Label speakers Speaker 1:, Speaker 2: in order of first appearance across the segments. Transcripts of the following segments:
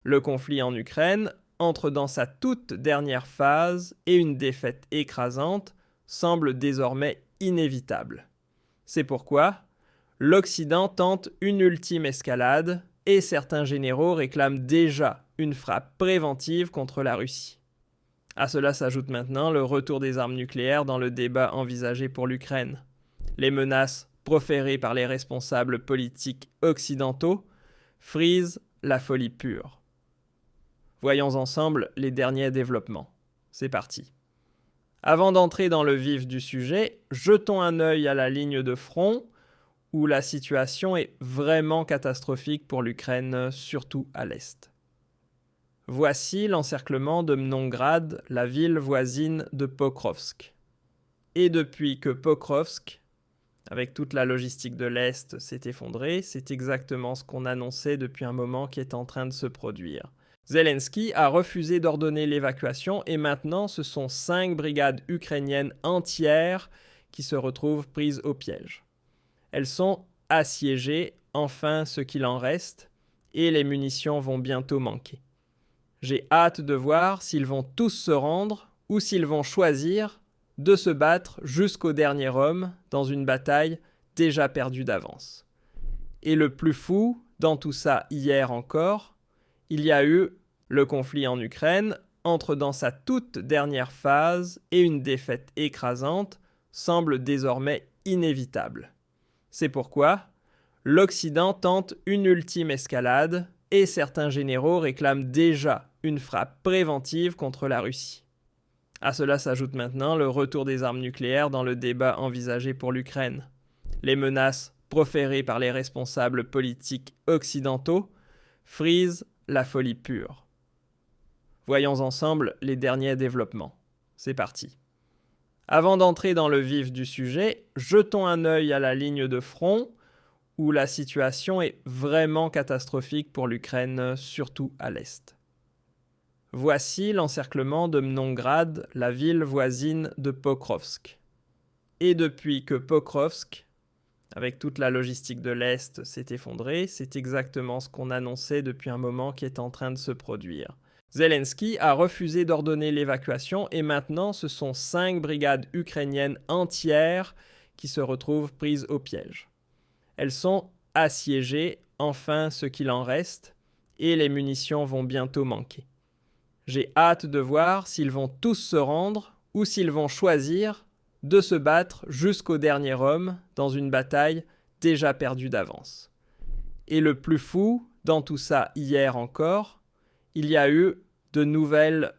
Speaker 1: Le conflit en Ukraine entre dans sa toute dernière phase et une défaite écrasante semble désormais inévitable. C'est pourquoi l'Occident tente une ultime escalade et certains généraux réclament déjà une frappe préventive contre la Russie. À cela s'ajoute maintenant le retour des armes nucléaires dans le débat envisagé pour l'Ukraine. Les menaces proférées par les responsables politiques occidentaux frisent la folie pure. Voyons ensemble les derniers développements. C'est parti. Avant d'entrer dans le vif du sujet, jetons un œil à la ligne de front où la situation est vraiment catastrophique pour l'Ukraine, surtout à l'est. Voici l'encerclement de Mnongrad, la ville voisine de Pokrovsk. Et depuis que Pokrovsk, avec toute la logistique de l'Est, s'est effondrée, c'est exactement ce qu'on annonçait depuis un moment qui est en train de se produire. Zelensky a refusé d'ordonner l'évacuation et maintenant ce sont 5 brigades ukrainiennes entières qui se retrouvent prises au piège. Elles sont assiégées, enfin ce qu'il en reste, et les munitions vont bientôt manquer. J'ai hâte de voir s'ils vont tous se rendre ou s'ils vont choisir de se battre jusqu'au dernier homme dans une bataille déjà perdue d'avance. Et le plus fou, dans tout ça hier encore, il y a eu le conflit en Ukraine entre dans sa toute dernière phase et une défaite écrasante semble désormais inévitable. C'est pourquoi l'Occident tente une ultime escalade et certains généraux réclament déjà une frappe préventive contre la Russie. À cela s'ajoute maintenant le retour des armes nucléaires dans le débat envisagé pour l'Ukraine. Les menaces proférées par les responsables politiques occidentaux frisent la folie pure. Voyons ensemble les derniers développements. C'est parti. Avant d'entrer dans le vif du sujet, jetons un œil à la ligne de front où la situation est vraiment catastrophique pour l'Ukraine, surtout à l'est. Voici l'encerclement de Mnongrad, la ville voisine de Pokrovsk. Et depuis que Pokrovsk, avec toute la logistique de l'Est, s'est effondrée, c'est exactement ce qu'on annonçait depuis un moment qui est en train de se produire. Zelensky a refusé d'ordonner l'évacuation et maintenant ce sont 5 brigades ukrainiennes entières qui se retrouvent prises au piège. Elles sont assiégées, enfin ce qu'il en reste, et les munitions vont bientôt manquer. J'ai hâte de voir s'ils vont tous se rendre ou s'ils vont choisir de se battre jusqu'au dernier homme dans une bataille déjà perdue d'avance. Et le plus fou, dans tout ça hier encore, il y a eu de nouvelles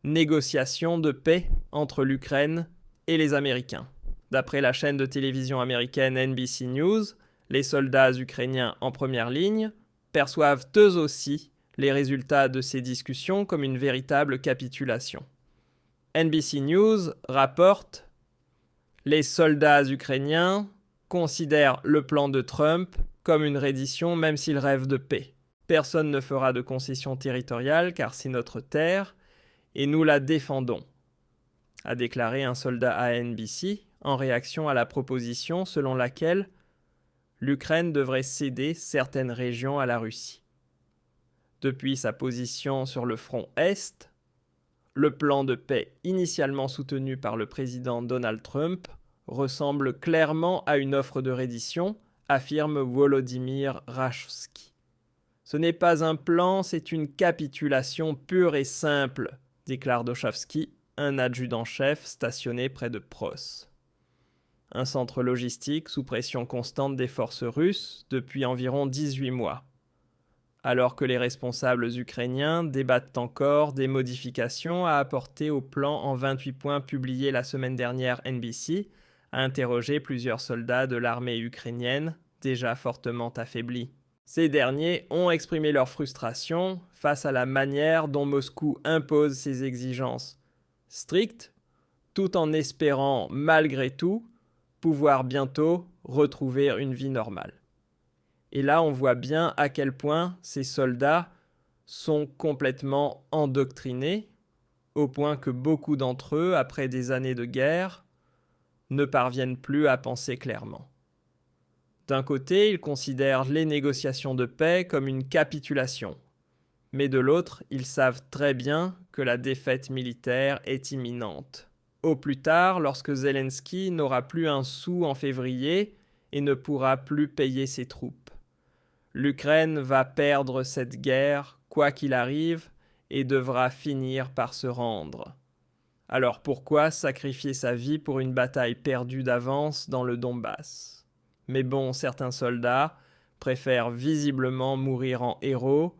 Speaker 1: négociations de paix entre l'Ukraine et les Américains. D'après la chaîne de télévision américaine NBC News, les soldats ukrainiens en première ligne perçoivent eux aussi les résultats de ces discussions comme une véritable capitulation. NBC News rapporte « Les soldats ukrainiens considèrent le plan de Trump comme une reddition même s'ils rêvent de paix. Personne ne fera de concessions territoriales car c'est notre terre et nous la défendons », a déclaré un soldat à NBC en réaction à la proposition selon laquelle l'Ukraine devrait céder certaines régions à la Russie. Depuis sa position sur le front Est, le plan de paix initialement soutenu par le président Donald Trump ressemble clairement à une offre de reddition, affirme Volodymyr Rajevsky. Ce n'est pas un plan, c'est une capitulation pure et simple, déclare Dochavsky, un adjudant-chef stationné près de Pros. Un centre logistique sous pression constante des forces russes depuis environ 18 mois. Alors que les responsables ukrainiens débattent encore des modifications à apporter au plan en 28 points publié la semaine dernière, NBC a interrogé plusieurs soldats de l'armée ukrainienne, déjà fortement affaiblis. Ces derniers ont exprimé leur frustration face à la manière dont Moscou impose ses exigences strictes, tout en espérant, malgré tout, pouvoir bientôt retrouver une vie normale. Et là, on voit bien à quel point ces soldats sont complètement endoctrinés, au point que beaucoup d'entre eux, après des années de guerre, ne parviennent plus à penser clairement. D'un côté, ils considèrent les négociations de paix comme une capitulation, Mais de l'autre, ils savent très bien que la défaite militaire est imminente. Au plus tard, lorsque Zelensky n'aura plus un sou en février et ne pourra plus payer ses troupes. L'Ukraine va perdre cette guerre, quoi qu'il arrive, et devra finir par se rendre. Alors pourquoi sacrifier sa vie pour une bataille perdue d'avance dans le Donbass? Mais bon, certains soldats préfèrent visiblement mourir en héros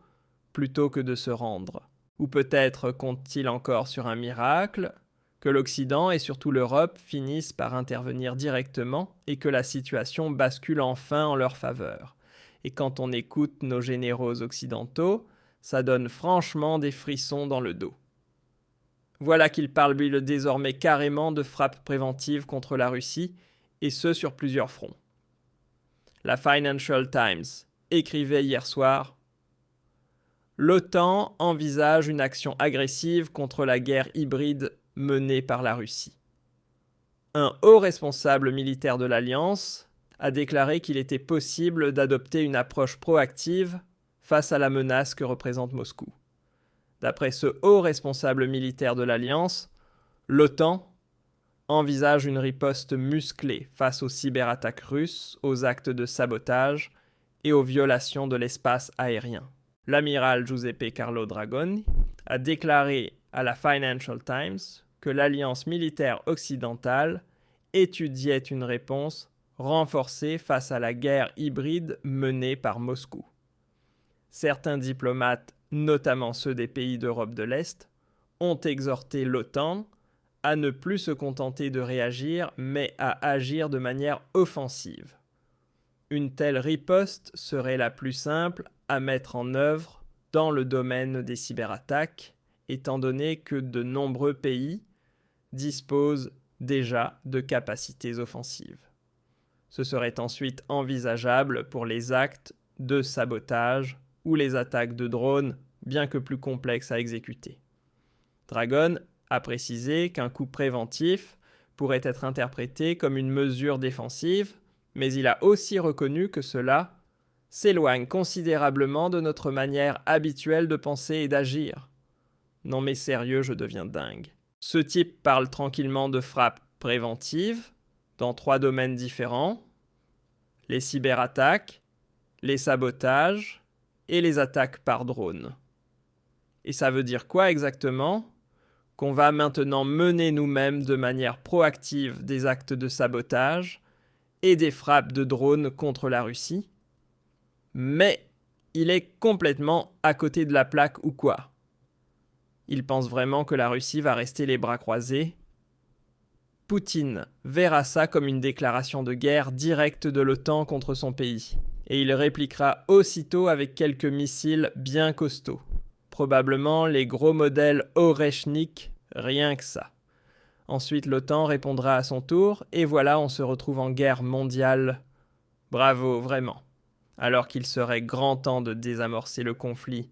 Speaker 1: plutôt que de se rendre. Ou peut-être comptent-ils encore sur un miracle, que l'Occident et surtout l'Europe finissent par intervenir directement et que la situation bascule enfin en leur faveur. Et quand on écoute nos généraux occidentaux, ça donne franchement des frissons dans le dos. Voilà qu'il parle désormais carrément de frappes préventives contre la Russie, et ce sur plusieurs fronts. La Financial Times écrivait hier soir: l'OTAN envisage une action agressive contre la guerre hybride menée par la Russie. Un haut responsable militaire de l'Alliance a déclaré qu'il était possible d'adopter une approche proactive face à la menace que représente Moscou. D'après ce haut responsable militaire de l'Alliance, l'OTAN envisage une riposte musclée face aux cyberattaques russes, aux actes de sabotage et aux violations de l'espace aérien. L'amiral Giuseppe Carlo Dragoni a déclaré à la Financial Times que l'alliance militaire occidentale étudiait une réponse renforcée face à la guerre hybride menée par Moscou. Certains diplomates, notamment ceux des pays d'Europe de l'Est, ont exhorté l'OTAN à ne plus se contenter de réagir, mais à agir de manière offensive. Une telle riposte serait la plus simple à mettre en œuvre dans le domaine des cyberattaques, étant donné que de nombreux pays disposent déjà de capacités offensives. Ce serait ensuite envisageable pour les actes de sabotage ou les attaques de drones, bien que plus complexes à exécuter. Dragon a précisé qu'un coup préventif pourrait être interprété comme une mesure défensive, mais il a aussi reconnu que cela s'éloigne considérablement de notre manière habituelle de penser et d'agir. Non mais sérieux, je deviens dingue. Ce type parle tranquillement de frappes préventives dans 3 domaines différents: les cyberattaques, les sabotages et les attaques par drone. Et ça veut dire quoi exactement? Qu'on va maintenant mener nous-mêmes de manière proactive des actes de sabotage et des frappes de drones contre la Russie? Mais il est complètement à côté de la plaque ou quoi? Il pense vraiment que la Russie va rester les bras croisés? Poutine verra ça comme une déclaration de guerre directe de l'OTAN contre son pays. Et il répliquera aussitôt avec quelques missiles bien costauds. Probablement les gros modèles Oreshnik, rien que ça. Ensuite, l'OTAN répondra à son tour, et voilà, on se retrouve en guerre mondiale. Bravo, vraiment. Alors qu'il serait grand temps de désamorcer le conflit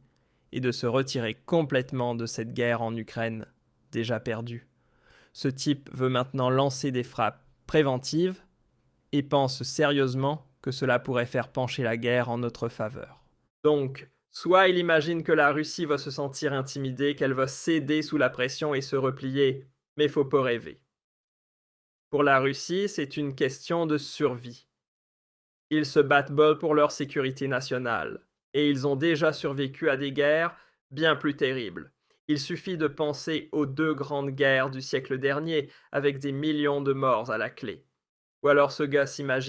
Speaker 1: et de se retirer complètement de cette guerre en Ukraine, déjà perdue. Ce type veut maintenant lancer des frappes préventives et pense sérieusement que cela pourrait faire pencher la guerre en notre faveur. Donc, soit il imagine que la Russie va se sentir intimidée, qu'elle va céder sous la pression et se replier, mais faut pas rêver. Pour la Russie, c'est une question de survie. Ils se battent bol pour leur sécurité nationale, et ils ont déjà survécu à des guerres bien plus terribles. Il suffit de penser aux 2 grandes guerres du siècle dernier, avec des millions de morts à la clé. Ou alors ce gars s'imagine